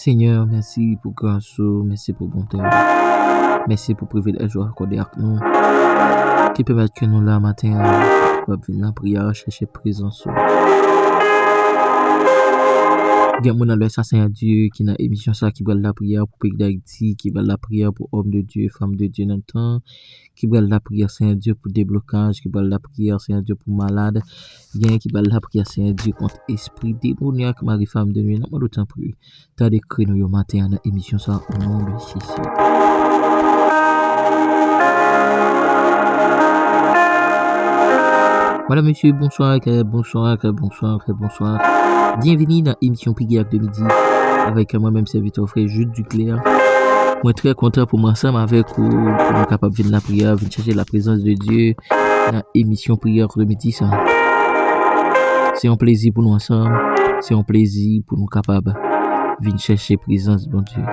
Seigneur, merci pour grâce, merci pour bonté. Merci pour privilège accordé à nous. Qui permet que nous là matin, capable venir la prière, chercher présence. Il y a mon ça Seigneur Dieu qui dans émission ça qui va la prière pour pays d'Haïti, qui va la prière pour hommes de Dieu, femmes de Dieu dans le temps, qui va la prière Seigneur Dieu pour déblocage, qui va la prière Seigneur Dieu pour malade, bien qui va la prière Seigneur Dieu contre esprit démoniaque, mari femme de nuit, non pas temps prier. T'as décrit nous matin dans émission ça au nom de Jésus. Madame, monsieur, bonsoir. Bienvenue dans l'émission Prière de midi avec moi-même serviteur frère Jude Duclair. Moi très content pour moi ensemble avec vous pour nous capable de venir la prière, venir chercher la présence de Dieu dans l'émission Prière de midi ça. C'est un plaisir pour nous ensemble, c'est un plaisir pour nous capable de venir chercher la présence de Dieu.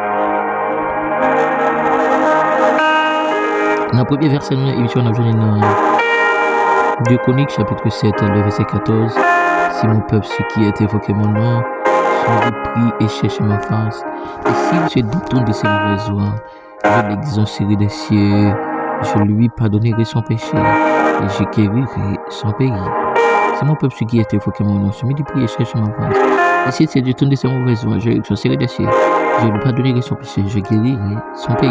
Dans le premier verset de l'émission, on a besoin dans 2 Chroniques, chapitre 7, le verset 14. Si mon peuple, ce qui est évoqué mon nom, sont repris et cherchent ma face, et s'il se détourne de ses mauvaises voies, je l'exaucerai des cieux, je lui pardonnerai son péché, et je guérirai son pays. Si mon peuple, ce qui est évoqué mon nom, se met de prier et cherche ma face, et s'il se détourne de ses mauvaises voies, je l'exaucerai des cieux, je lui pardonnerai son péché, je guérirai son pays.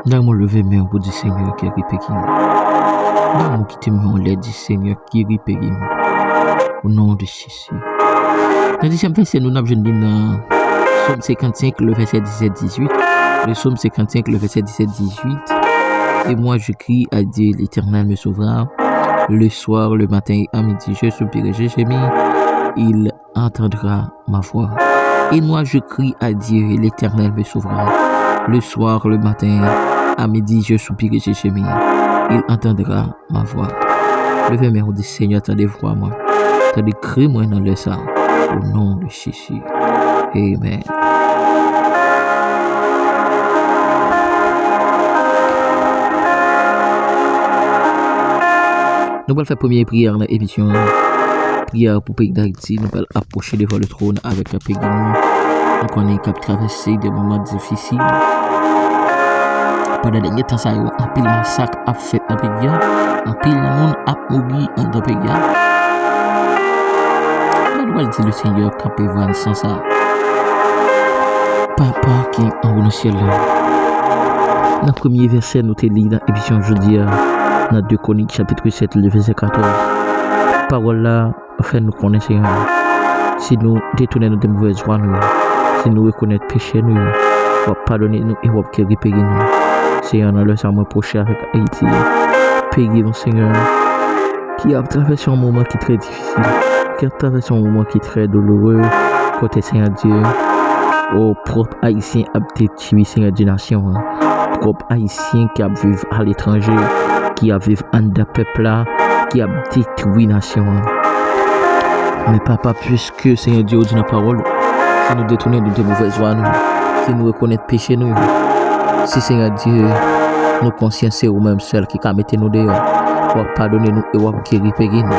Dans mon lever main au du Seigneur qui répète. Dans mon quitter mon l'aide du Seigneur qui répète. Au nom de Jésus. Dans le 10e verset, nous avons dans Psaume 55, le verset 17-18. Le Psaume 55, le verset 17-18. Et moi je crie à Dieu, l'Éternel me sauvera. Le soir, le matin et à midi, je soupirai, je gémis. Il entendra ma voix. Et moi je crie à Dieu, l'Éternel me sauvera. Le soir, le matin, à midi, je soupirai, je gémis. Il entendra ma voix. Levez mes mains du Seigneur, attendez voix moi. Attendez crie moi dans le sang. Au nom de Jésus. Amen. Nous allons faire première prière dans l'émission. Prière pour le pays d'Haïti. Nous allons approcher devant le trône avec un pays. Nous connaissons qu'à traverser des moments difficiles. Pendant les derniers temps, ça y est, un pile massacre a fait dans le pays. Un pile monde a mouru dans le pays. Nous allons dire le Seigneur campé van sans ça. Papa qui est en haut dans le ciel. Dans le premier verset, nous te lis dans l'émission aujourd'hui, dans 2 Chroniques, chapitre 7, le verset 14. Parole là, fait nous connaître, Seigneur. Si nous détournons de mauvaises voies, si nous reconnaissons péché, nous va pardonner nous et va guérir nous. Seigneur, dans le sang prochain avec Haïti, pays mon Seigneur, qui a traversé un moment qui est très difficile, qui a traversé un moment qui est très douloureux, côté Seigneur Dieu, au propre Haïtien a été tué, Seigneur Dieu nation, propre Haïtien qui a vécu à l'étranger, qui a vécu en de peuple là, qui a détruit nation. Mais papa, puisque Seigneur Dieu dit la parole, si nous détournons de mauvaises voies, si nous reconnaissons péché, nous, si Seigneur Dieu, nous consciences ou même seul qui a mis nous dehors, va pardonner nous et va guérir nous.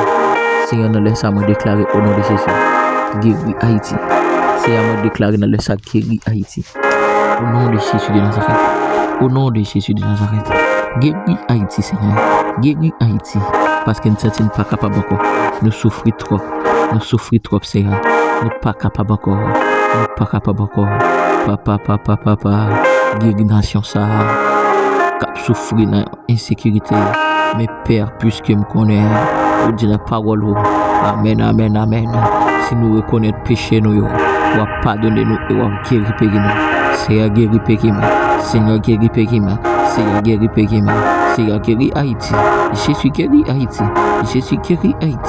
Seigneur, nous laissons déclarer au nom de Jésus, guérir Haïti. Seigneur, nous déclarer dans le sac guérir Haïti. Au nom de Jésus de Nazareth. Au nom de Jésus de Nazareth. Guérir Haïti, Seigneur. Guérir Haïti. Parce que nous ne sommes pas capables encore. Nous souffrons trop. Nous souffrons trop, Seigneur. Nous ne sommes pas capables encore. Nous ne sommes pas capables encore. Papa. Guérir nation ça. Cap souffrir dans l'insécurité. Mais Père, puisque me connaît, vous dites la parole. Amen. Si nous reconnaissons péché, nous va pardonner nous et va guérir nous. Seigneur guérir nous. Seigneur guérir nous. Seigneur guérir nous. Seigneur guérir Haïti. Jésus guérir Haïti. Jésus guérir Haïti.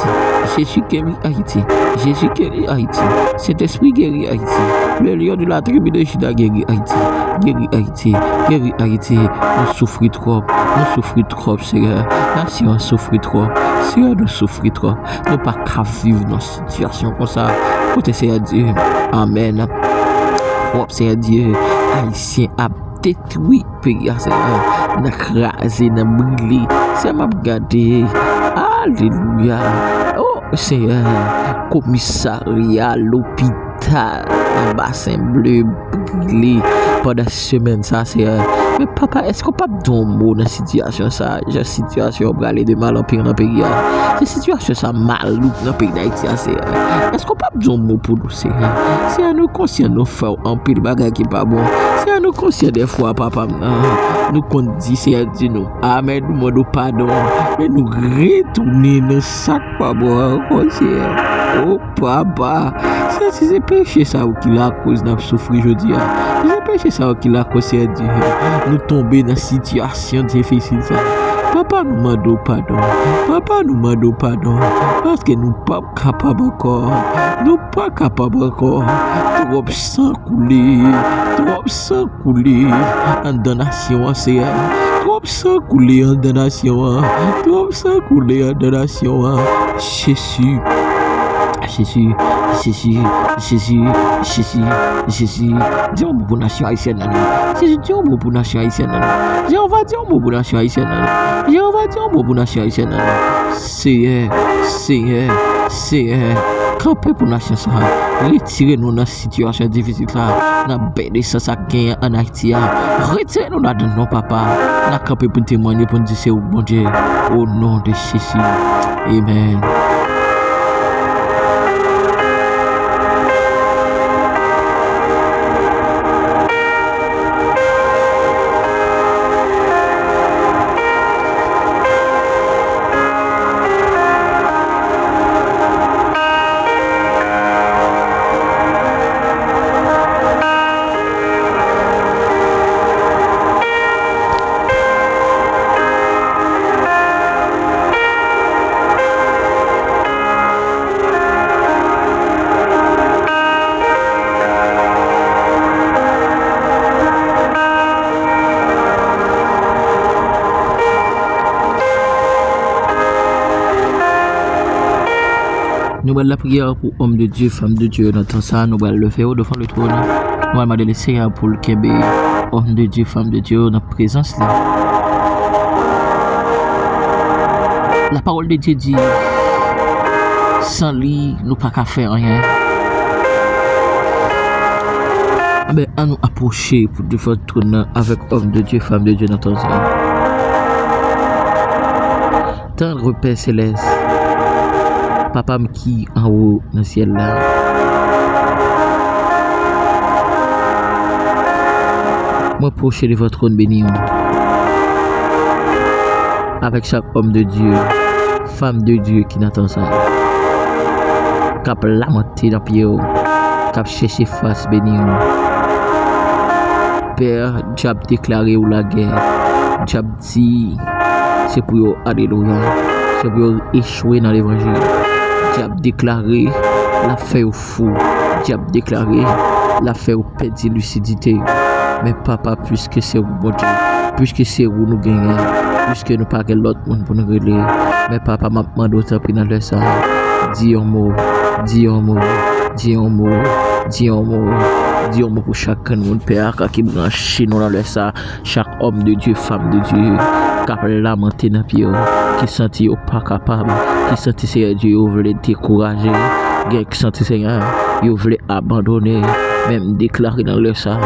Jésus guérir Haïti. Jésus guérir Haïti. Cet esprit guérit Haïti. Le lion de la tribu de Juda guérit Haïti. Guérir Haïti. Guérir Haïti. Nous souffrons trop, Seigneur. Nation souffre trop. Seigneur, nous souffrons trop. Nous pas qu'à vivre dans une situation comme ça. Côté Seigneur Dieu. Amen. Oh, Seigneur Dieu. Haïtien a détruit pays, Seigneur. N'a crasé, n'a brûlé. C'est m'a regardé. Alléluia. Oh, Seigneur. Commissariat, l'hôpital. total, un bassin bleu brûlé pendant semaine ça c'est mais papa est-ce qu'on pas don mot dans situation ça j'ai situation pour aller de mal en pire dans pays c'est situation ça mal dans pays d'Haïti c'est est-ce qu'on pas don mot pour nous c'est à nous conscient nous faire un pile bagage qui pas bon c'est à nous conscient des fois papa nous qu'on dit c'est dit nous amen nous demandons pardon et nous retourner dans sac pas bon conscient. Oh papa, c'est péché ça qui la cause n'a souffrir aujourd'hui. C'est péché ça qui la cause nous tomber dans situation difficile ça. Papa nous demande pardon. Papa nous demande pardon parce que nous pas capables encore. Nous pas capables encore. Trop sang coulé en donation c'est trop sang coulé en donation. Trop sang coulé en donation. Jésus. Dis un mot pour nation haïtienne. Jésus, dis un mot pour nation haïtienne. Jéhovah, dis un mot pour nation haïtienne. Jéhovah, dis un mot pour nation haïtienne. Seigneur. Campez pour nation ça. Retirez-nous dans situation difficile là. Dans belle ça gagne en Haïti. Retirez-nous là de nos papa. N'a campé pour témoigner pour dire c'est au bon Dieu. Au nom de Jésus. Amen. Nous allons la prière pour homme de Dieu, femme de Dieu. Dans tout ça, nous allons le faire devant le trône. Nous allons demander le Seigneur pour le Kébé, homme de Dieu, femme de Dieu, dans la présence là. La parole de Dieu dit, sans lui, nous pas qu'à faire rien. Mais à nous approcher pour devant le trône avec homme de Dieu, femme de Dieu, dans tout ça. Tendre Père céleste. Papa qui en haut dans le ciel là. Moi proche de votre trône béni. Avec chaque homme de Dieu, femme de Dieu qui n'attend ça. Cap lamenté dans pied, cap chercher face béni. Père, Diable déclaré ou la guerre. Diable dit c'est pour eux, alléluia. C'est pour eux échouer dans l'évangile. Diable déclaré la fait au fou. Diable déclaré la fait au perdre lucidité. Mais papa, puisque c'est vous, bon Dieu, puisque c'est vous nous gagnons, puisque nous pas l'autre monde pour nous régler. Mais papa m'a demandé autant pour nous ça. Dis un mot pour chacun de père qui branche nous dans le ça. Chaque homme de Dieu, femme de Dieu, qui lamenté dans pied, qui sentit pas capable, qui sentit Seigneur Dieu voulait décourager, qui sentit Seigneur il voulait abandonner, même déclarer dans le ça.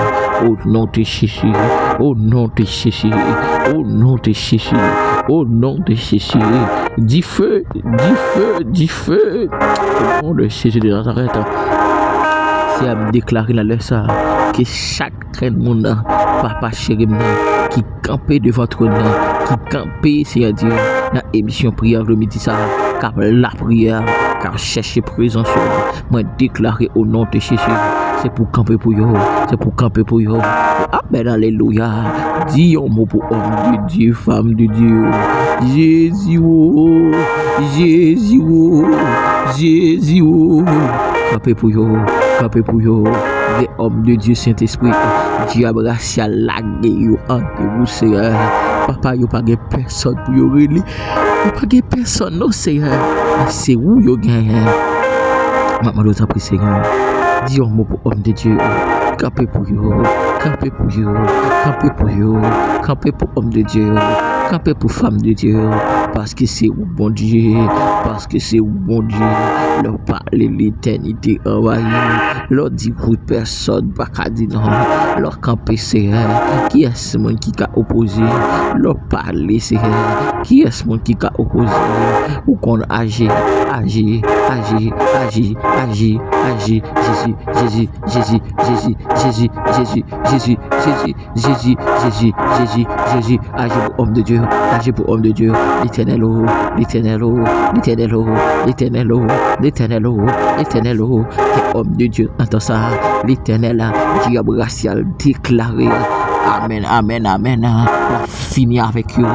Au nom de Jésus, au nom de Jésus, au nom de Jésus, au nom de Jésus, dis feu, au nom de Jésus de Nazareth. C'est à me déclarer dans le ça que chaque monde, papa chéri, qui campait devant votre trône, qui campait, Seigneur Dieu, dans l'émission prière le midi ça, car la prière, car chercher présence, moi déclarer au nom de Jésus. C'est pour camper pour yo, c'est pour camper pour yo. Amen, alléluia. Dis un mot pour homme de Dieu, femme de Dieu. Jésus, camper pour yo, camper pour yo. Les hommes de Dieu, Saint-Esprit, diable racial, lagué yo, entre vous, Seigneur. Papa, yo pas de personne pour yo relier. Yo pas de personne, non, Seigneur. C'est où yo gagne. Maman, nous t'apprécie, Seigneur. Dis un mot pour homme de Dieu, campez pour yo, campez pour yo, campez pour yo, campez pour homme de Dieu, campez pour femme de Dieu, parce que c'est où bon Dieu, parce que c'est où bon Dieu, leur parler l'éternité envahie, leur dit oui personne pas qu'à dire non, leur camper c'est qui est ce monde qui a opposé, leur parler c'est qui est ce monde qui a opposé, ou qu'on agit, Jésus, agis pour homme de Dieu, agis pour homme de Dieu, l'éternel, que homme de Dieu, entend ça, l'éternel, diable racial déclaré. Amen, amen, amen. La fini avec eux,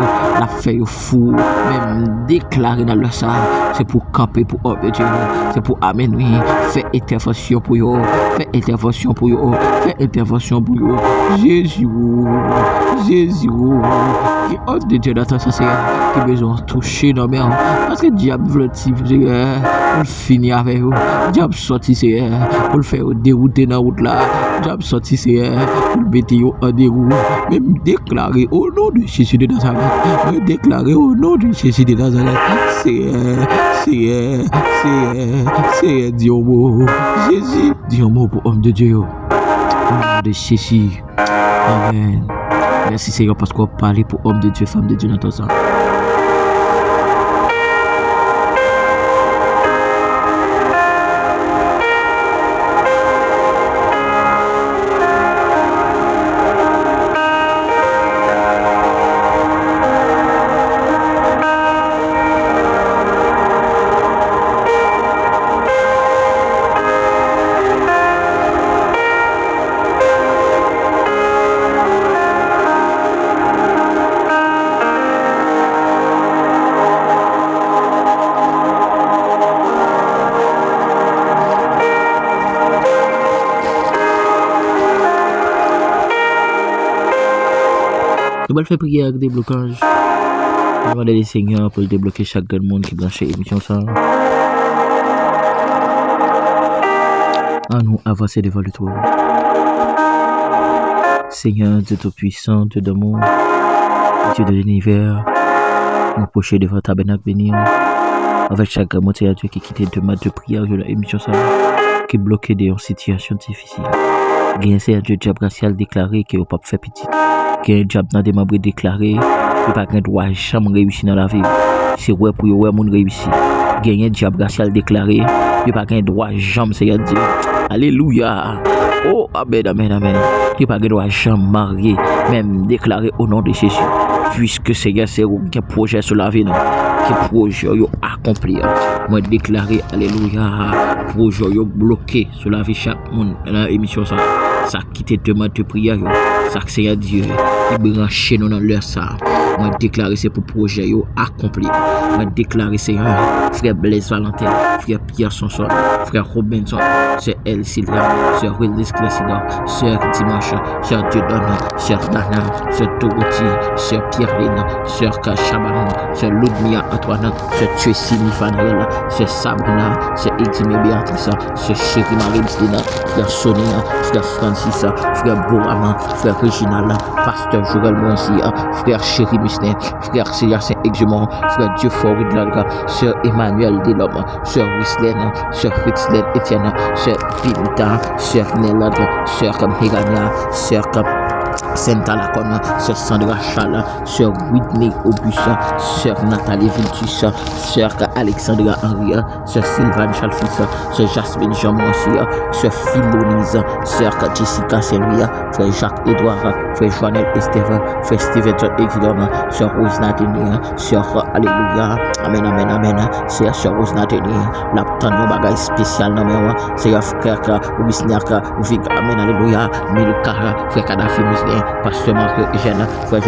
la fait fou, même déclaré dans le sang. C'est pour camper pour homme de Dieu. C'est pour amen, oui. Fais intervention pour eux. Fais intervention pour eux. Fais intervention pour eux. Jésus. Qui homme de Dieu dans ta Seigneur. Qui besoin de toucher dans mes parce que diable veut Seigneur. Pour finir avec eux. Diable sorti Seigneur. Pour le faire dérouter dans la route là. Diable sorti Seigneur. Pour le mettre en déroute. Même déclarer au nom de Jésus de Nazareth. Même déclarer au nom de Jésus de Nazareth. C'est Dieu mot. Jésus, Dieu mot pour homme de Dieu. Au nom de Jésus. Amen. Merci Seigneur parce qu'on parle pour homme de Dieu, femme de Dieu dans ton sang. Nous allons faire prière avec déblocage. Nous allons demander au Seigneur pour débloquer chaque monde qui branche l'émission ça. À nous avancer devant le trône. Seigneur, Dieu Tout-Puissant, Dieu d'amour, Dieu de l'univers, nous approchons devant ta tabernacle béni. Avec chaque monté à Dieu qui quitte demain de prière de l'émission ça, qui est bloqué dans une situation difficile. Gain c'est Dieu diable racial déclaré que au pas fait petit. Gain diable dans des membres déclaré que pas grand droit jamais réussir dans la vie. C'est ouais pour ouais moun réussir. Gain diable racial déclaré que pas grand droit jamais c'est Dieu. Alléluia. Oh amen amen amen. Que pas grand droit jamais marier même déclaré au nom de Jésus. Puisque Seigneur c'est un projet sur la vie que projet yo accompli. Moi déclarer alléluia projet yo bloqué sur la vie chaque monde dans l'émission ça quitte demande de prière ça Seigneur Dieu qui brancher nous dans leur ça. Moi déclarer c'est pour projet yo accompli. Moi déclarer Seigneur frère Blaise Valentin, frère Pierre Sonson, frère Robinson, sœur El Sylvia, sœur Willis Clésidor, sœur Dimanche, sœur Dieudonne, sœur Dana, sœur Dorothy, sœur Pierre-Lina, sœur Kachabanon, sœur Ludmilla Antoine, sœur Tracy Nifanel, sœur Sabrina, sœur Edime Béatrice, sœur Chérie Marie-Lina, frère Sonia, frère Francis, frère Bourama, frère Reginald, pasteur Joël Moisia, frère Chérie Musnet, frère Célestin Exumont, frère Dieufort Woodlaga, sœur Emmanuel Delhomme, sœur Wislaine, sœur Fritzlaine Etienne, sœur Pinita, sœur Nélade, sœur Mégania, sœur Senta Lacona, sœur Sandra Chala, sœur Whitney Augusta, sœur Nathalie Viltus, sœur Alexandra Henria, sœur Sylvain Chalfis, sœur Jasmine Jean-Moncia, sœur Philonise, sœur Jessica Selvia, frère Jacques Edouard, frère Joannel Estevan, frère Steven John Exilom, sœur Rose Nathalie, sœur Alléluia, amen, amen, amen, sœur Rose Nathalie, la tante bagage spécial dans moi, sœur frère Wisniaka, Vig, amen, alléluia, Milka, frère Kadhafi Muslim, pasteur Marc Eugène, frère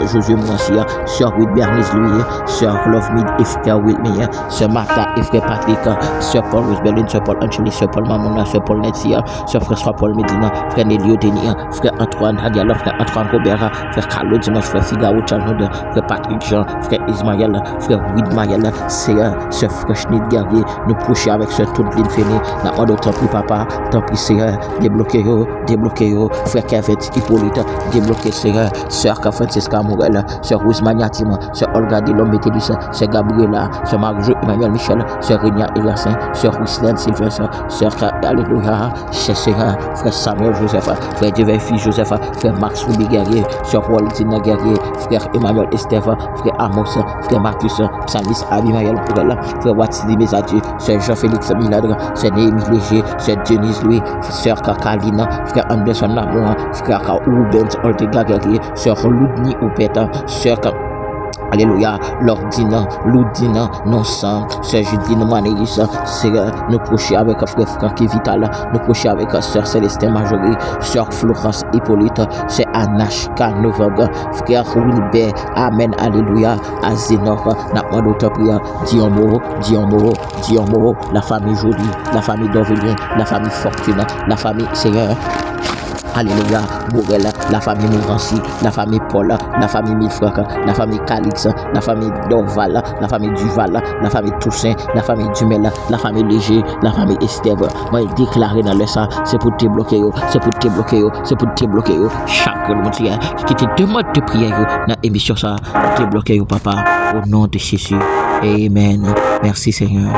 Josué Moncia, sœur Ruth Bernice Louis, sœur Love Mid et frère Wilmey, Sœur Martha et frère Patrick, Sœur Paul Roosbelin, Sœur Paul Angeli, Sœur Paul Mamona, Sœur Paul Netia, Sœur François Paul Medina, frère Nelio Denis, frère Antoine Hadiala, frère Antoine Robert, frère Carlo Dimanche, frère Figaro Chalhonda, frère Patrick Jean, frère Ismaël, frère Widmaël, Sœur frère Schnid Guerrier, nous procher avec Sœur toute l'île Féné, la ordre tant pis papa, tant pis Seigneur, débloquez-yo, frère Kevin Hippolyte, débloquez Seigneur, Sœur Francisca Morel, Sœur Rose Magnatima, Sœur Olga Delhomme Métélis, Sœur Gabriela, Sœur Marjo Emmanuel Michel, Sœur Rénia Eliassin, Sœur Rouslaine Sylvestre, Sœur Alléluia, Sœur frère Samuel Joseph, frère Dieu Joseph, frère Max Ruby Guerrier, Sœur Waldina Guerrier, frère Emmanuel Esteve, frère Amos, frère Marcus, Psalmis Abimaël Pourel, frère Watsili Mesadieu, Sœur Jean-Félix Miladre, Sœur Néhémie Léger, Sœur Denise Louis, Sœur Kakalina, frère Anderson Lamour, frère Rubens Ortega Guerrier, Sœur Loudni Oupeta, Sœur Alléluia, Lordina, Loudina, non-sang, Sœur Judine Manéris, Sœur, nous procher avec frère Francky Vital, nous procher avec Sœur Célestin Majorie, Sœur Florence Hippolyte, Sœur Anashka Novog, frère Wilbert, Amen, Alléluia, Azénor, n'a pas d'autre prière, Diomoro, la famille Jolie, la famille Dorvelien, la famille Fortune, la famille Seigneur. Alléluia, Bourrel, la famille Mourancy, la famille Paul, la famille Milfranc, la famille Calix, la famille Dorval, la famille Duval, la famille Toussaint, la famille Dumel, la famille Léger, la famille Estève. Moi, déclarer dans le ça, c'est pour te bloquer, c'est pour te bloquer, c'est pour te bloquer. Chaque monde qui te demande de prier dans l'émission ça, te bloquer, papa, au nom de Jésus. Amen. Merci Seigneur.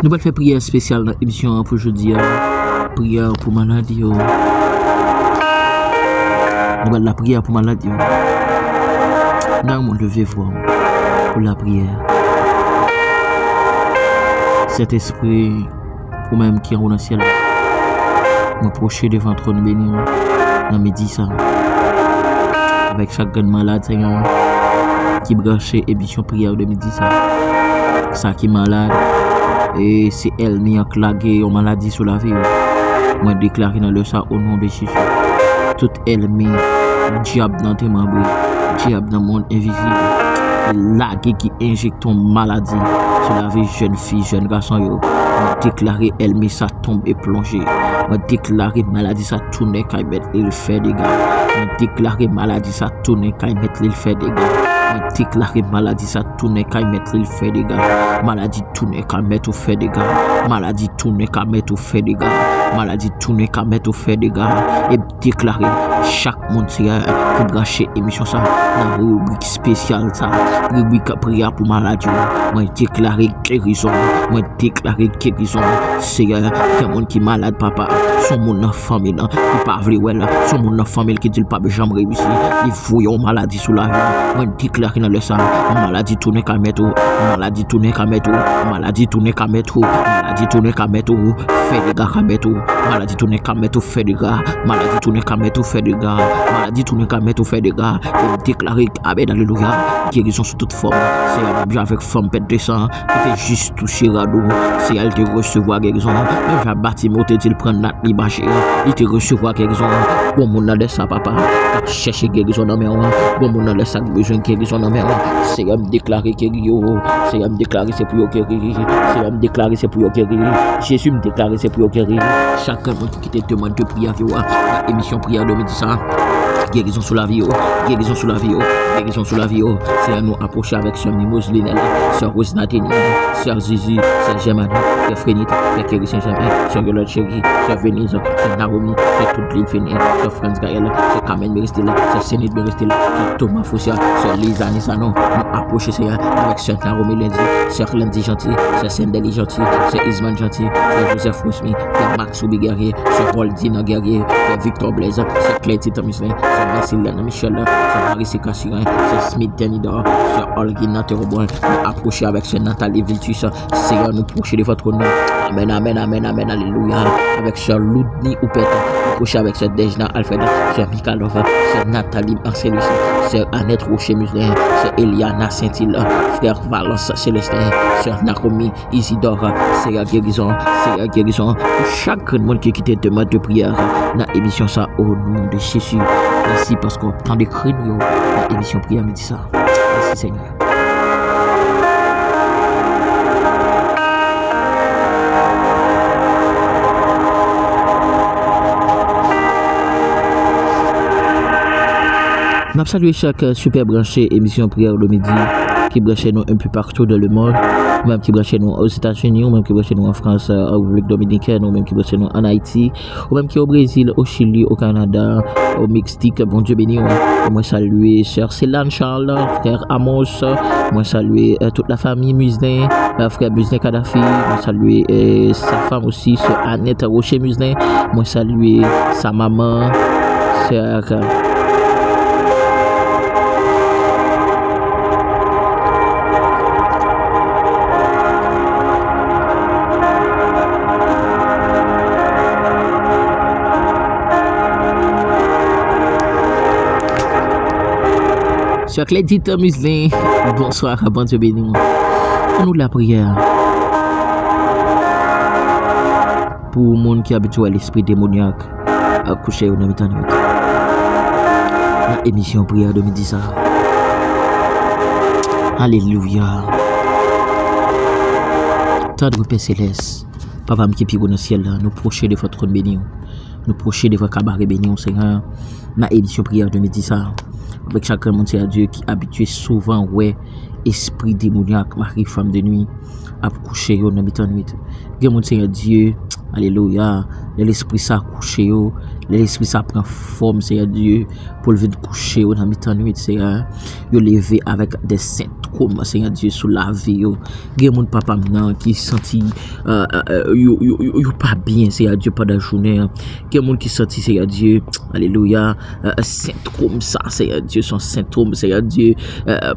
Nous allons faire prière spéciale dans l'émission pour aujourd'hui. Prière pour maladie. Nous allons la prière pour maladie. Nous allons lever voix pour la prière. Cet esprit, ou même qui est dans le ciel, nous procher devant ton trône béni. Dans midi ça. Avec chaque grande malade, Seigneur, qui branche émission prière de midi ça. Ça qui est malade. Et c'est elle qui a clagué une maladie sur la vie. Moi déclaré dans le sang au nom de Jésus. Toute elle diable dans tes membres, diable dans le monde invisible, lagué qui injecte ton maladie sur la vie jeune fille, jeune garçon. Moi déclaré elle ça tombe et plongé. Moi déclaré maladie ça tourne quand il met il fait des gars. Moi déclaré maladie ça tourne quand il met il fait des gars. Déclarer maladie ça tourne quand mettre il fait des gars, maladie tourne quand mettre au fait des gars, maladie tourne quand mettre au fait des gars, maladie tourne quand mettre au fait des gars, et déclarer chaque monde pour brancher émission ça dans rubrique spéciale ça, rubrique prière pour maladie. Moi déclarer guérison, moi déclarer guérison. Seigneur, quel monde qui malade papa, son monde dans famille qui pas vrai ouais là, son monde dans famille qui dit pas jamais réussir, il fouille maladie sous la vie. Moi déclarer dans le sang, maladie tourne quand mettre, maladie tourne quand mettre, maladie tourne quand mettre, maladie tourne quand mettre, fait des gars quand mettre, maladie tourne quand mettre, fait des gars, maladie tourne quand mettre, fait des gars, maladie tourne quand mettre, fait des gars. Et déclarer amen alléluia, guérison sous toute forme. C'est bien avec femme pète de sang qui fait juste toucher radeau, c'est elle te recevoir guérison. Même j'ai bâti mon il prend notre libaché, il te recevoir guérison. Bon mon de ça papa, chercher guérison dans mes mains, bon mon de ça besoin guérison dans mes mains. C'est me déclarer guérir, c'est me déclarer c'est pour guérir, c'est me déclarer c'est pour guérir. Jésus me déclarer c'est pour guérir. Chacun qui te demande de prier, émission prière de midi ça. guérison sur la vie, guérison sur la vie, guérison sur la vie, c'est à nous approcher avec Sœur Mimose Linella, Sœur Rose Nathalie, Sœur Zizi, Sœur Germaine, Sœur Frénite, Sœur Kerry Saint-Germain, Sœur Yolande Chéri, Sœur Venise, Sœur Naomi, Sœur toute l'île Féné, Sœur Franz Gaël, Sœur Carmen Méristela, Sœur Sénite Méristela, Sœur Thomas Foussia, Sœur Lisa Nisano, nous approcher Seigneur avec Sœur Naomi Lundi, Sœur Lundi Gentil, Sœur Sendeli Gentil, Sœur Isman Gentil, Sœur Joseph Rousmi, Sœur Max Oubi Guerrier, Sœur Roldina Guerrier, Sœur Victor Blaise, Sœur Claire Tita Muslin, Sœur Marcelana Michel, Sœur Marie Cassirin, Sœur Smith Denidor, Sœur Olguina Terobon, nous approcher avec Sœur Nathalie Viltus, Seigneur nous approcher de votre nom. Amen, amen, amen, amen, alléluia. Avec Sœur Loudni Oupet, nous approcher avec Sœur Dejna Alfred, Sœur Mikalova, Sœur Nathalie Marcellus, Sœur Annette Rocher Muslin, Sœur Eliana Saint-Hilaire, Frère Valence Célestin, Sœur Naomi Isidore, Seigneur guérison, pour chaque monde qui quitte demande de prière, dans l'émission ça au nom de Jésus. Merci parce qu'on prend des créneaux dans l'émission prière, me dit ça. Merci Seigneur. Nous saluons chaque super branché émission prière le midi qui branche nous un peu partout dans le monde, même qui branche nous aux États-Unis, ou même qui branche nous en France, en République Dominicaine, ou même qui branche nous en Haïti, ou même qui au Brésil, au Chili, au Canada, au Mexique. Bon Dieu béni. Moi saluer Sœur Célane Charles, frère Amos, moi saluer toute la famille Muslin, frère Muslin Kadhafi, moi saluer sa femme aussi, Sœur Annette Rocher Muslin, moi saluer sa maman, Sœur Sœur Clédite Muslin, bonsoir, bon Dieu béni. On nous la prière pour le monde qui est habitué à l'esprit démoniaque à coucher au nuit. Dans l'émission prière de midi ça. Alléluia. Tendre Père Céleste, Papa qui est dans le ciel, nous procher de votre trône béni, nous procher de votre cabaret béni, Seigneur. Dans l'émission prière de midi ça. Avec chacun monde c'est à Dieu qui habitué souvent ouais esprit démoniaque mari femme de nuit à coucher yo dans nuit. Gen monde c'est à Dieu alléluia l'esprit ça coucher yo l'esprit ça prend forme c'est à Dieu pour lever coucher yo dans nuit c'est yo lever avec des symptômes c'est à Dieu sous la vie yo. Gen monde papa maintenant qui senti yo pas bien c'est à Dieu pendant la journée. Gen monde qui senti c'est à Dieu alléluia symptôme ça c'est à Dieu son symptôme c'est à Dieu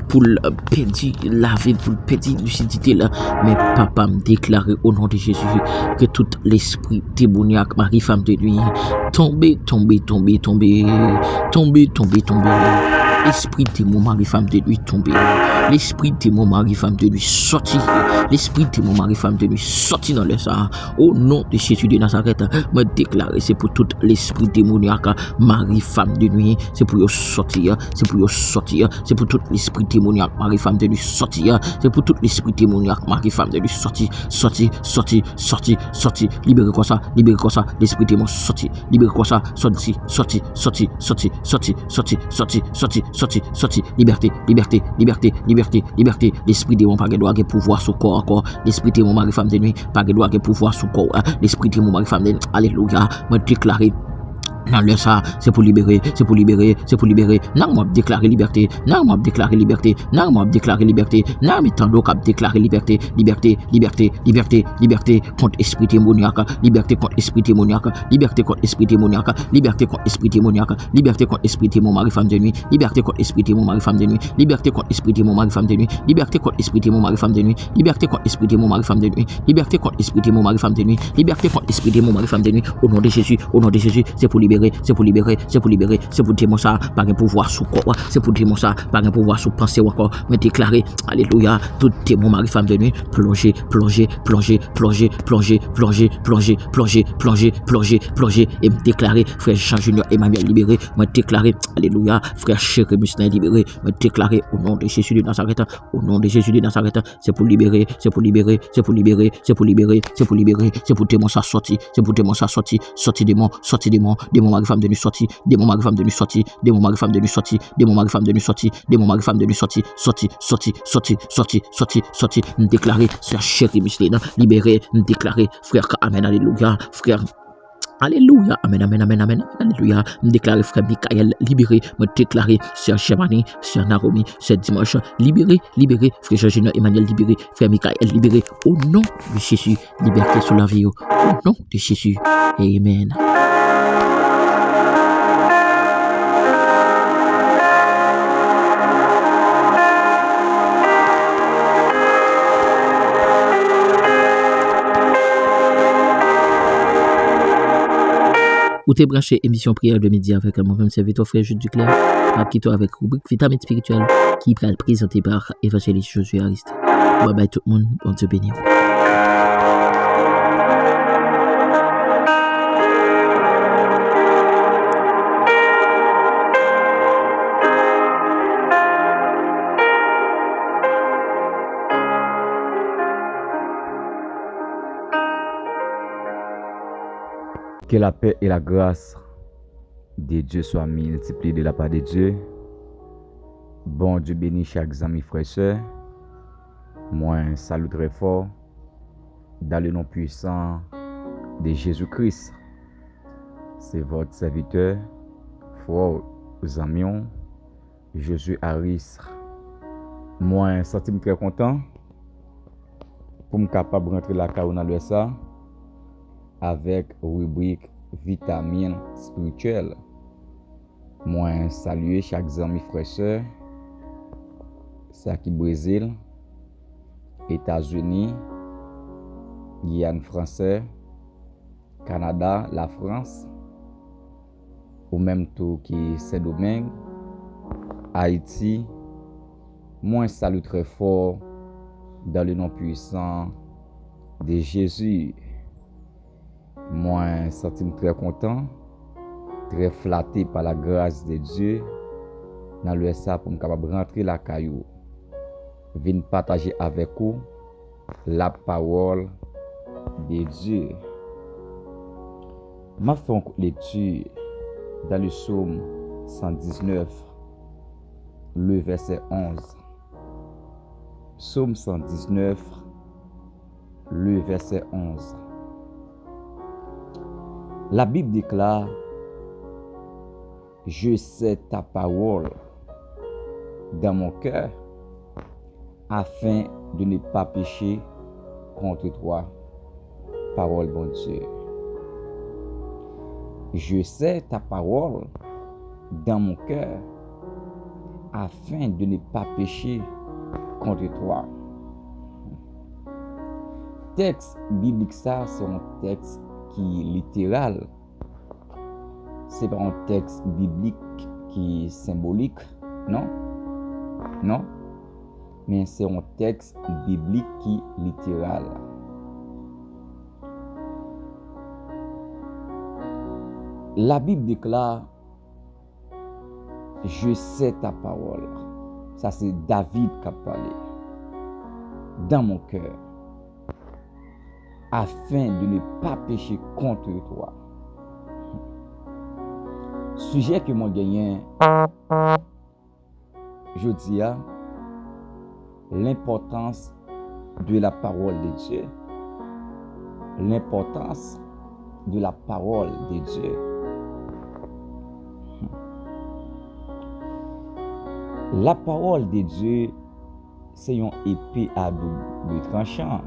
pour perdre la vie pour perdre lucidité là mais papa me déclarer au nom de Jésus que tout l'esprit démoniaque mari femme de nuit tomber l'esprit démon mari femme de nuit tomber l'esprit démon mari femme de nuit sortir l'esprit démon mari femme de nuit sortir dans le ça au nom de Jésus de Nazareth me déclarer c'est pour tout l'esprit démoniaque mari femme de nuit c'est pour sortir c'est pour tout l'esprit démoniaque mari femme de nuit sortir c'est pour tout l'esprit démoniaque mari femme de nuit sortir libérez quoi ça l'esprit démon sortir libérez quoi ça sortir liberté l'esprit démon pas droit de pouvoir sur corps encore l'esprit démon mari femme de nuit pas droit de pouvoir sur corps l'esprit démon mari femme de nuit alléluia me déclarer dans le ça c'est pour libérer non moi déclarer liberté non moi déclarer liberté non mais tant d'autres déclarer liberté contre esprit démoniaque liberté contre esprit démoniaque liberté contre esprit démoniaque liberté contre esprit démoniaque liberté contre esprit démon mari femme de nuit liberté contre esprit démon mari femme de nuit liberté contre esprit démon mari femme de nuit liberté contre esprit démon mari femme de nuit liberté contre esprit démon mari femme de nuit liberté contre esprit démon mari femme de nuit liberté contre esprit démon mari femme de nuit au nom de Jésus c'est pour libérer c'est pour démon ça par un pouvoir sous corps c'est pour démon ça par un pouvoir sous pensée encore me déclarer alléluia tout démon mari femme de nuit plonger et me déclarer frère Jean Junior Emmanuel libéré me déclarer alléluia frère Chéri Muslin libéré me déclarer au nom de Jésus de Nazareth c'est pour libérer c'est pour démon ça sorti démon démon mari femme de nuit sorti, démon mari femme de nuit sorti, démon mari femme de nuit sorti, démon mari femme de nuit sorti, démon mari femme de nuit sorti, sorti, déclaré, sœur chérie Micheline, libéré, déclaré, frère, amen, alléluia, frère. Alléluia, amen, amen, amen, amen, alléluia. Me déclarer frère Michael libéré, me déclarer sœur Chemani, sœur Naromi, sœur Dimanche libéré, frère Jean-Junior Emmanuel libéré, frère Michael libéré, au nom de Jésus, liberté sur la vie, au nom de Jésus, amen. Ou t'es branché émission prière de midi avec moi-même serviteur frère Jules Duclerc, qui toi avec rubrique vitamine spirituelle qui est présentée par évangéliste Josué Aristide. Bye bye tout le monde, bon Dieu béni. Que la paix et la grâce de Dieu soient multipliées de la part de Dieu. Bon Dieu bénit chaque ami frère et soeur. Moi, un salut très fort dans le nom puissant de Jésus-Christ. C'est votre serviteur, frère Zamion, Josué Harris. Moi, un sentiment très content pour me capable de rentrer la carouna de ça avec rubrique vitamine spirituelle. Moi, saluer chaque ami frère soeur, c'est qui Brésil, États-Unis, Guyane français, Canada, la France, ou même tout qui Saint-Domingue, Haïti. Moi, salut très fort dans le nom puissant de Jésus. Moi, je suis très content, très flatté par la grâce de Dieu dans l'USA pour me capable rentrer la caillou. Venir partager avec vous la parole de Dieu. Je fais une lecture dans le psaume 119, le verset 11. Psaume 119, le verset 11. La Bible déclare: je sais ta parole dans mon cœur afin de ne pas pécher contre toi. Parole bon Dieu. Je sais ta parole dans mon cœur afin de ne pas pécher contre toi. Texte biblique, ça, c'est un texte qui est littéral. C'est pas un texte biblique qui est symbolique, non? Non? Mais c'est un texte biblique qui est littéral. La Bible déclare: je sais ta parole. Ça, c'est David qui a parlé. Dans mon cœur, afin de ne pas pécher contre toi. Sujet que mon gagné, je dis, l'importance de la parole de Dieu. L'importance de la parole de Dieu. La parole de Dieu, c'est une épée à double tranchant.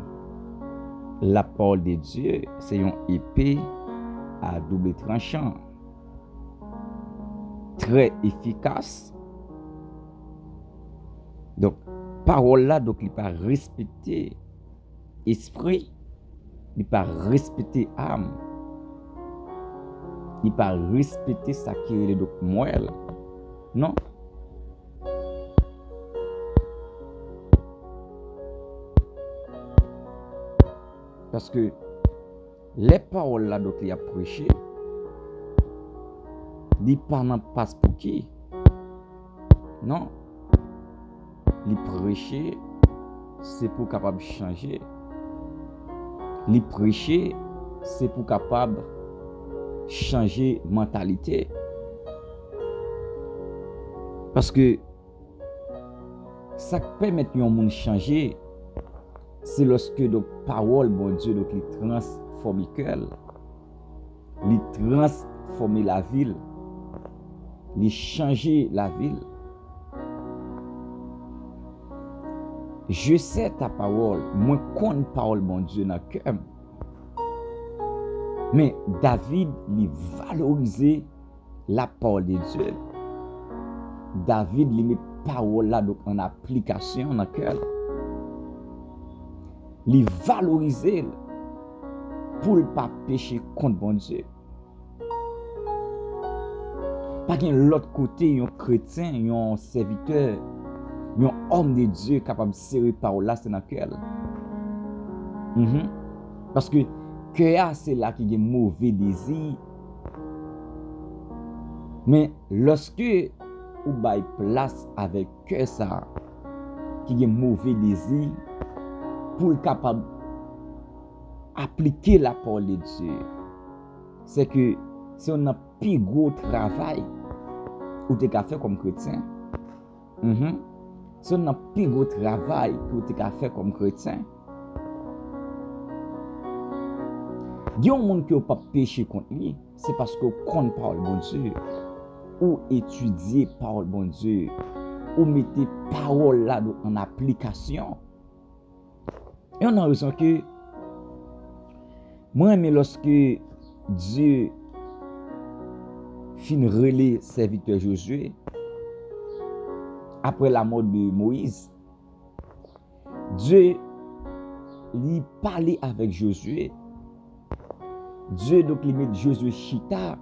La parole de Dieu, c'est une épée à double tranchant. Très efficace. Donc, parole là, donc, il pas respecter esprit, il pas respecter âme, il pas respecter ça qui est donc moelle. Non. Parce que les paroles là donc il a prêché, il pas n'en passe pour qui? Non. Les prêcher, c'est pour capable changer. Les prêcher, c'est pour capable changer mentalité. Parce que ça permet que un monde changer, c'est lorsque donc parole bon Dieu donc il transforme cœur, il transforme la ville, il changer la ville. Je sais ta parole, moi connais parole bon Dieu dans cœur. Mais David il valorisait la parole de Dieu. David il met parole là donc en application dans cœur. Il valorisait pour ne pas pécher contre bon Dieu. Pas qu'un l'autre côté un chrétien, un serviteur, un homme de Dieu capable de serrer parole là c'est dans cœur. Parce que cœur c'est là qui a mauvais désir. Mais lorsque ou bail place avec cœur ça qui a mauvais désir pour le capable appliquer la parole de Dieu, c'est que si on a plus gros travail ou tu as fait comme chrétien, si on a plus gros travail que tu as fait comme chrétien, il y a un monde qui n'a pas péché contre lui, c'est parce qu'on connaît parole bon Dieu, ou étudier parole bon Dieu, ou mettre parole là en application. Et on a raison que moi, mais lorsque Dieu fin relais serviteur Josué, après la mort de Moïse, Dieu lui parlait avec Josué. Dieu donc lui met Josué chita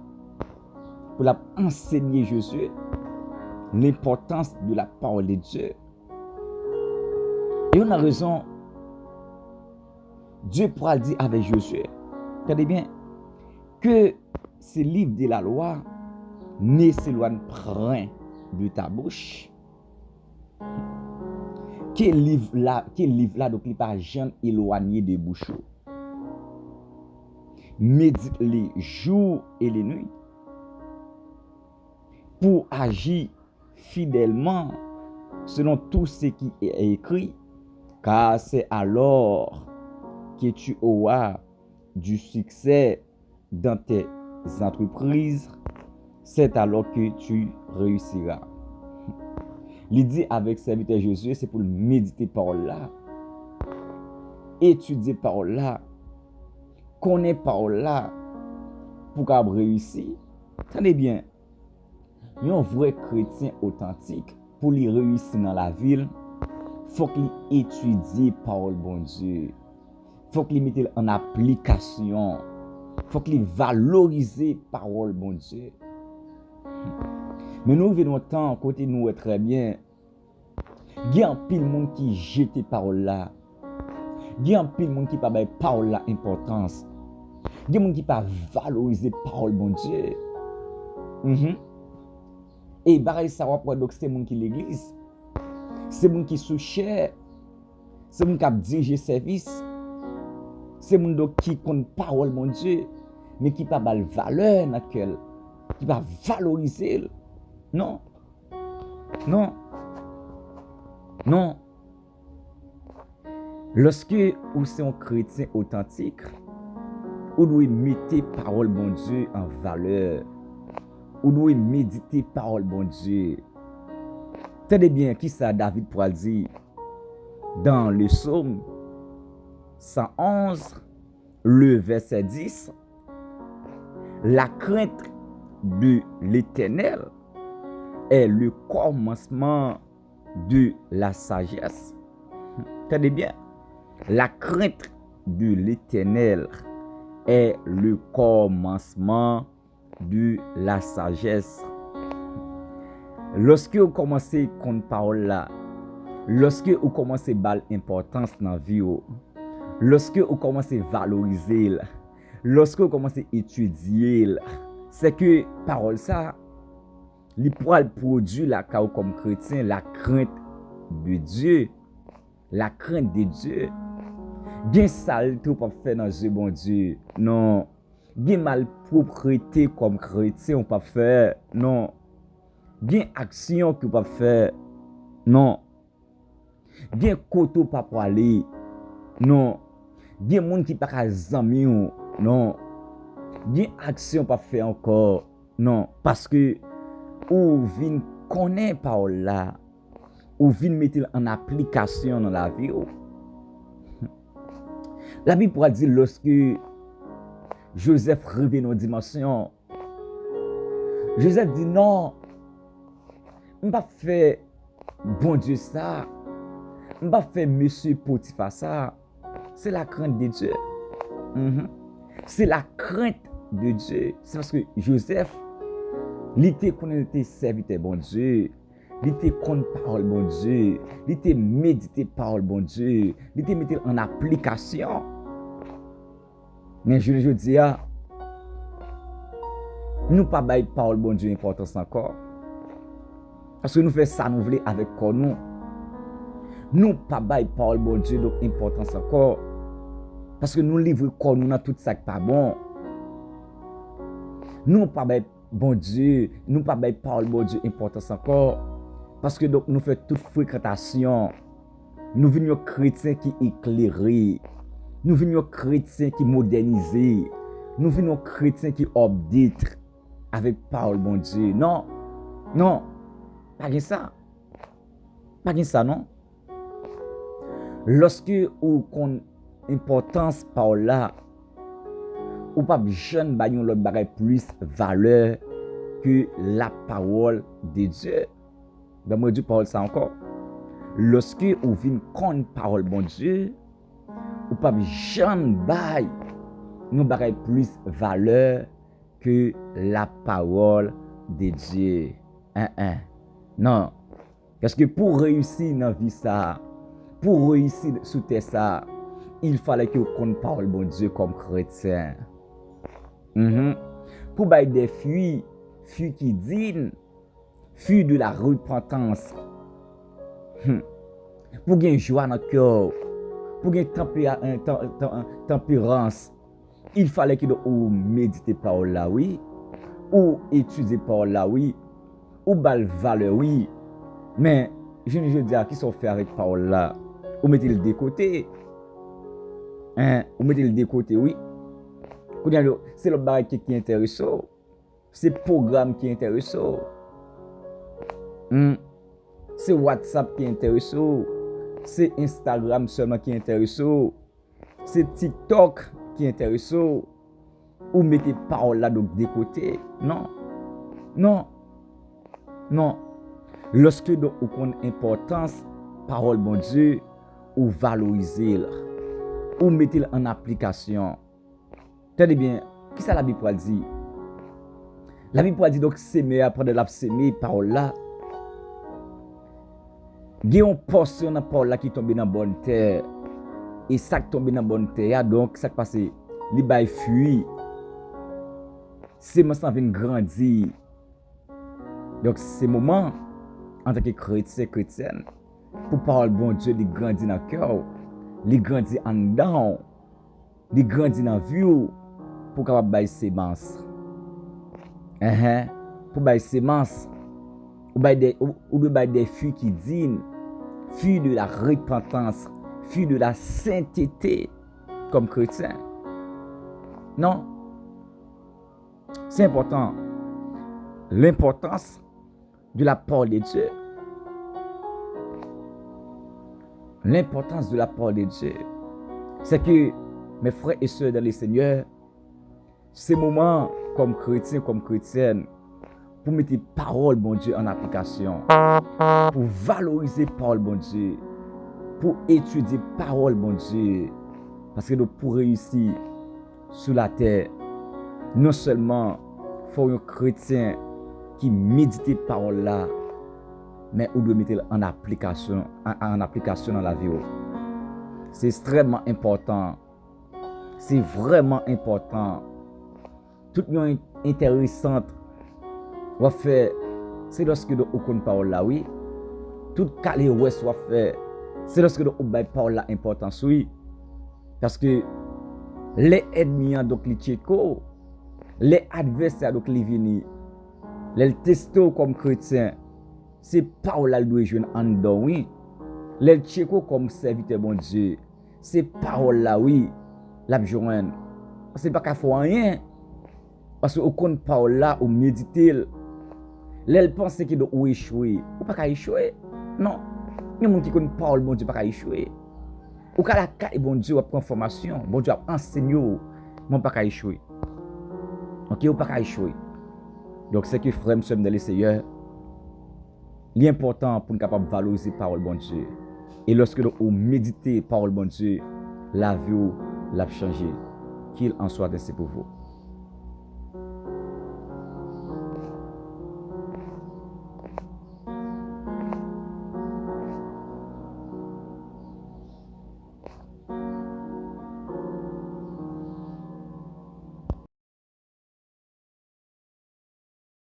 pour enseigner Josué l'importance de la parole de Dieu. Et on a raison, Dieu pourra dire avec Josué, regardez bien, que ce livre de la loi ne s'éloigne point de ta bouche. Quel livre là, donc il n'est pas jamais éloigné de bouche. Médite les jours et les nuits pour agir fidèlement selon tout ce qui est écrit, car c'est alors que tu auras du succès dans tes entreprises, c'est alors que tu réussiras. L'idée avec serviteur Josué, c'est pour méditer parole là, étudier parole là, connaître parole là, pour qu'elle réussisse. Tenez bien, un vrai chrétien authentique, pour lui réussir dans la ville, faut qu'il étudie parole bon Dieu. Faut qu'il mette en application. Faut qu'il valorise parole bon Dieu. Mais nous venons temps côté nous est très bien. Il y a un pile monde qui jette parole là. Il y a un pile monde qui pas bailler parole là importance. Il y a monde qui pas valoriser parole bon Dieu. Et pareil ça va pour donc c'est monde qui l'église. C'est monde qui sous cher. C'est monde qui a dirigé service. C'est monde donc qui compte parole bon Dieu mais qui pas bal valeur dans laquelle qui va valoriser. Non. Lorsque vous êtes un chrétien authentique, vous devez mettre parole bon Dieu en valeur. Vous devez méditer parole bon Dieu. Tenez bien qui ça David pourra dire dans le psaume 111, le verset 10. La crainte de l'Éternel est le commencement de la sagesse. Tenez bien. La crainte de l'Éternel est le commencement de la sagesse. Lorsque vous commencez à connaître parole là, lorsque vous commencez à donner importance dans la vie, lorsque vous commencez à valoriser, lorsque vous commencez à étudier, c'est que parole ça, il pourra produire la comme chrétien la crainte de Dieu. La crainte de Dieu. Bien sale tout pas faire dans Dieu bon Dieu. Non. Gen malpropreté comme chrétien on pas faire. Non. Gen action que pas faire. Non. Gen koto pas pour aller. Non. Gen moun qui pas ka zanmi ou. Non. Gen action pas faire encore. Non, parce que ou vin connaît parole là, ou vin mettre en application dans la vie. La Bible pourra dire lorsque Joseph revient dans dimension, Joseph dit non, on pas faire bon Dieu ça, on pas faire monsieur Potiphar ça. C'est la crainte de Dieu. C'est la crainte de Dieu. C'est parce que Joseph, il était connecté serviteur bon Dieu. Il était contre parole bon Dieu. Il était médité parole bon Dieu. Il était mis en application. Mais je dis, nous pas bailler parole bon Dieu importance encore. Parce que nous faisons ça nous voulons avec quoi nous. Nous pas bailler parole bon Dieu donc importance encore. Parce que nous livrons quoi nous dans tout ça qui pas bon. Nous pas bailler bon Dieu, nous pas bailler parole bon Dieu importance encore. Parce que donc nous faisons toute fréquentation. Nous venons chrétiens qui éclairés. Nous venons chrétiens qui modernisés. Nous venons chrétiens qui update avec parole bon Dieu. Non. Non. Pas comme ça. Pas comme ça non. Lorsque ou qu'on importance parole là, ou pas jeune ba yon l'autre bagay plus valeur que la parole de Dieu. Ben moi Dieu parole ça encore. Lorsque ou vinn connaître parole bon Dieu, ou pas jeune bay yon bagay plus valeur que la parole de Dieu. Non. Parce que pour réussir dans la vie ça, pour réussir sous terre ça, il fallait que vous connaissiez parole bon Dieu comme chrétien. Pour bailler des fruits qui dignent, fruits de la repentance. Pour gagner joie dans le cœur, pour gagner tempérance, il fallait que vous méditez parole là, oui, ou étudier parole là, oui, ou bal valeur, oui. Mais je dis à qui sont fait avec parole là, ou mettez le de côté. Ou mettez le de côté, oui. C'est le bagage qui est intéressant. C'est le programme qui est intéressant. C'est WhatsApp qui est intéressant. C'est Instagram seulement qui est intéressant. C'est TikTok qui est intéressant. Ou mettez parole là de côté. Non. Non. Non. Lorsque vous connaissez l'importance, parole bon Dieu, ou valoriser, ou mettez en application. Tenez bien, qui ça la Bible dit? La Bible dit donc s'aimer après de la s'aimer parole là. Il y a une portion de parole là qui tombe dans bonne terre. Et ça qui tombe dans bonne terre, donc ça qui passe, il va fuir. C'est moi ça vient grandir. Donc c'est moment en tant que chrétienne pour parole bon Dieu, il grandit dans le cœur, il grandit en dedans, il grandit dans la vie pour capable bailler sémence. Pour bailler sémence, ou bailler des fruits qui dignent, fruits de la repentance, fruits de la sainteté comme chrétien. Non. C'est important. L'importance de la parole de Dieu. L'importance de la parole de Dieu, c'est que mes frères et sœurs dans le Seigneur, ces moments comme chrétiens, comme chrétiennes, pour mettre parole bon Dieu en application, pour valoriser parole bon Dieu, pour étudier parole bon Dieu, parce que nous pour réussir sur la terre, non seulement faut un chrétien qui médite parole là, mais on doit mettre en application dans la vie. C'est extrêmement important. C'est vraiment important. Tout le monde intéressant. On va faire, c'est lorsque nous avons parole là, oui. Tout calé ouest va faire, c'est lorsque nous avons parole là importance, oui. Parce que les ennemis donc les tchéco, Les adversaires donc les vini, les testo comme chrétien, c'est parole là doit jouer en dedans oui. Les tcheko comme serviteur bon Dieu, c'est parole là oui, la joindre. C'est pas qu'à faire rien. Parce que au compte parole là ou méditer, l'elle pense qu'il doit échouer, ou pas qu'à échouer. Non. Il y a des gens qui connaissent parole bon Dieu pas qu'à échouer. Ou qu'à la caille bon Dieu a prendre formation, bon Dieu a enseigné, mon pas qu'à échouer. OK, ou pas qu'à échouer. Donc c'est que frère me dans le Seigneur, l'important pour nous capable valoriser parole bon Dieu. Et lorsque nous méditez parole bon Dieu, la vie l'a changé. Qu'il en soit ainsi pour vous.